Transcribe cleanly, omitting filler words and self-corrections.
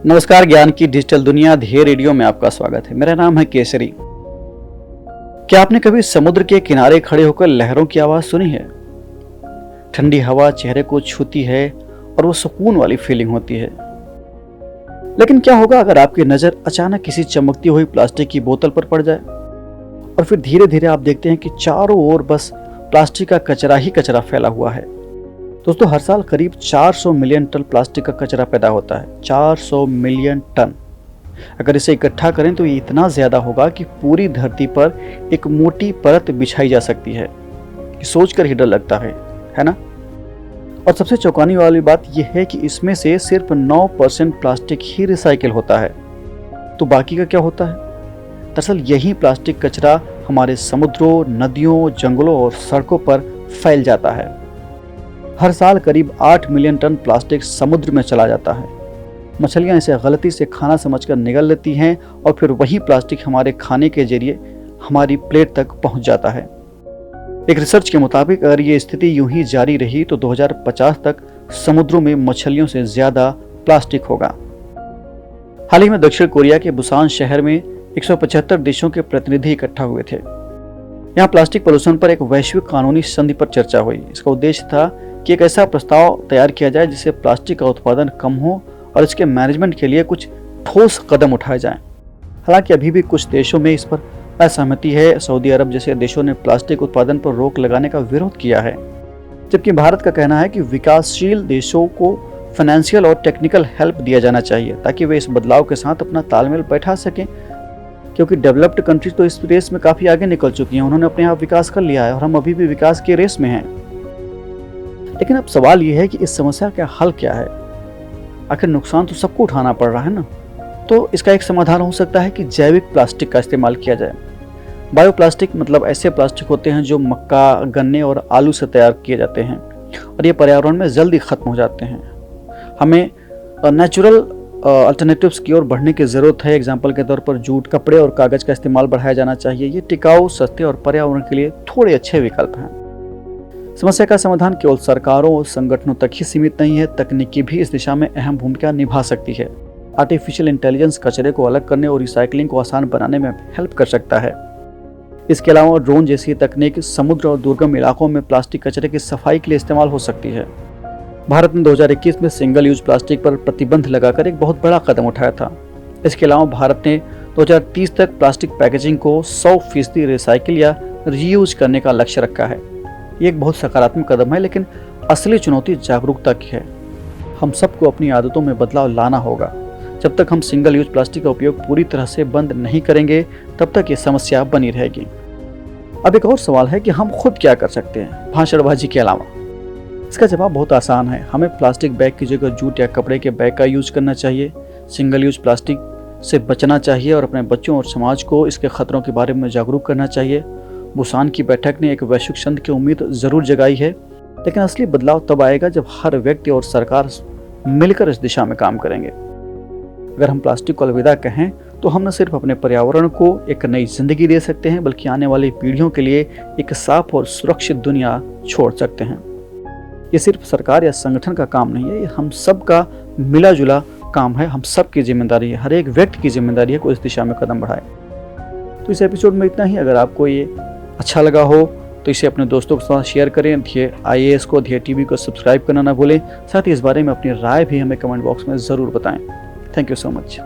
नमस्कार, ज्ञान की डिजिटल दुनिया ध्येय रेडियो में आपका स्वागत है। मेरा नाम है केसरी। क्या आपने कभी समुद्र के किनारे खड़े होकर लहरों की आवाज सुनी है? ठंडी हवा चेहरे को छूती है और वो सुकून वाली फीलिंग होती है। लेकिन क्या होगा अगर आपकी नजर अचानक किसी चमकती हुई प्लास्टिक की बोतल पर पड़ जाए और फिर धीरे धीरे आप देखते हैं कि चारों ओर बस प्लास्टिक का कचरा ही कचरा फैला हुआ है। दोस्तों, हर साल करीब 400 मिलियन टन प्लास्टिक का कचरा पैदा होता है। 400 मिलियन टन। अगर इसे इकट्ठा करें तो ये इतना ज्यादा होगा कि पूरी धरती पर एक मोटी परत बिछाई जा सकती है। कि सोचकर ही डर लगता है ना? और सबसे चौंकाने वाली बात यह है कि इसमें से सिर्फ 9% प्लास्टिक ही रिसाइकिल होता है। तो बाकी का क्या होता है? दरअसल यही प्लास्टिक कचरा हमारे समुद्रों, नदियों, जंगलों और सड़कों पर फैल जाता है। हर साल करीब 8 मिलियन टन प्लास्टिक समुद्र में चला जाता है। मछलियां इसे गलती से खाना समझकर निगल लेती हैं और फिर वही प्लास्टिक हमारे खाने के जरिए हमारी प्लेट तक पहुंच जाता है। एक रिसर्च के मुताबिक अगर ये स्थिति यूं ही जारी रही तो 2050 तक समुद्रों में मछलियों से ज्यादा प्लास्टिक होगा। हाल ही में दक्षिण कोरिया के बुसान शहर में 175 देशों के प्रतिनिधि इकट्ठा हुए थे। यहाँ प्लास्टिक प्रदूषण पर एक वैश्विक कानूनी संधि पर चर्चा हुई। इसका उद्देश्य था कि एक ऐसा प्रस्ताव तैयार किया जाए जिससे प्लास्टिक का उत्पादन कम हो और इसके मैनेजमेंट के लिए कुछ ठोस कदम उठाए जाएं। हालांकि अभी भी कुछ देशों में इस पर असहमति है। सऊदी अरब जैसे देशों ने प्लास्टिक उत्पादन पर रोक लगाने का विरोध किया है, जबकि भारत का कहना है कि विकासशील देशों को फाइनेंशियल और टेक्निकल हेल्प दिया जाना चाहिए ताकि वे इस बदलाव के साथ अपना तालमेल बैठा सकें, क्योंकि डेवलप्ड कंट्रीज तो इस रेस में काफी आगे निकल चुकी हैं। उन्होंने अपने आप विकास कर लिया है और हम अभी भी विकास के रेस में हैं। लेकिन अब सवाल यह है कि इस समस्या का हल क्या है? आखिर नुकसान तो सबको उठाना पड़ रहा है ना। तो इसका एक समाधान हो सकता है कि जैविक प्लास्टिक का इस्तेमाल किया जाए। बायोप्लास्टिक मतलब ऐसे प्लास्टिक होते हैं जो मक्का, गन्ने और आलू से तैयार किए जाते हैं और ये पर्यावरण में जल्दी खत्म हो जाते हैं। हमें नेचुरल अल्टरनेटिव्स की ओर बढ़ने की जरूरत है। एग्जाम्पल के तौर पर जूट, कपड़े और कागज का इस्तेमाल बढ़ाया जाना चाहिए। ये टिकाऊ, सस्ते और पर्यावरण के लिए थोड़े अच्छे विकल्प हैं। समस्या का समाधान केवल सरकारों और संगठनों तक ही सीमित नहीं है, तकनीकी भी इस दिशा में अहम भूमिका निभा सकती है। आर्टिफिशियल इंटेलिजेंस कचरे को अलग करने और रिसाइकलिंग को आसान बनाने में हेल्प कर सकता है। इसके अलावा ड्रोन जैसी तकनीक समुद्र और दुर्गम इलाकों में प्लास्टिक कचरे की सफाई के लिए इस्तेमाल हो सकती है। भारत ने 2021 में सिंगल यूज प्लास्टिक पर प्रतिबंध लगाकर एक बहुत बड़ा कदम उठाया था। इसके अलावा भारत ने 2030 तक प्लास्टिक पैकेजिंग को 100% रिसाइकिल या रीयूज करने का लक्ष्य रखा है। ये एक बहुत सकारात्मक कदम है, लेकिन असली चुनौती जागरूकता की है। हम सबको अपनी आदतों में बदलाव लाना होगा। जब तक हम सिंगल यूज प्लास्टिक का उपयोग पूरी तरह से बंद नहीं करेंगे तब तक ये समस्या बनी रहेगी। अब एक और सवाल है कि हम खुद क्या कर सकते हैं भाषणबाजी के अलावा? इसका जवाब बहुत आसान है। हमें प्लास्टिक बैग की जगह जूट या कपड़े के बैग का यूज करना चाहिए। सिंगल यूज प्लास्टिक से बचना चाहिए और अपने बच्चों और समाज को इसके खतरों के बारे में जागरूक करना चाहिए। बुसान की बैठक ने एक वैश्विक संधि की उम्मीद जरूर जगाई है, लेकिन असली बदलाव तब आएगा जब हर व्यक्ति और सरकार मिलकर इस दिशा में काम करेंगे। अगर हम प्लास्टिक को अलविदा कहें तो हम न सिर्फ अपने पर्यावरण को एक नई जिंदगी दे सकते हैं, बल्कि आने वाली पीढ़ियों के लिए एक साफ और सुरक्षित दुनिया छोड़ सकते हैं। ये सिर्फ सरकार या संगठन का काम नहीं है, ये हम सब का मिला जुला काम है। हम सब की जिम्मेदारी है, हर एक व्यक्ति की जिम्मेदारी है को इस दिशा में कदम बढ़ाए। तो इस एपिसोड में इतना ही। अगर आपको ये अच्छा लगा हो तो इसे अपने दोस्तों के साथ शेयर करें। ध्येय IAS को, ध्येय TV को सब्सक्राइब करना ना भूलें। साथ ही इस बारे में अपनी राय भी हमें कमेंट बॉक्स में ज़रूर बताएं। Thank you so much.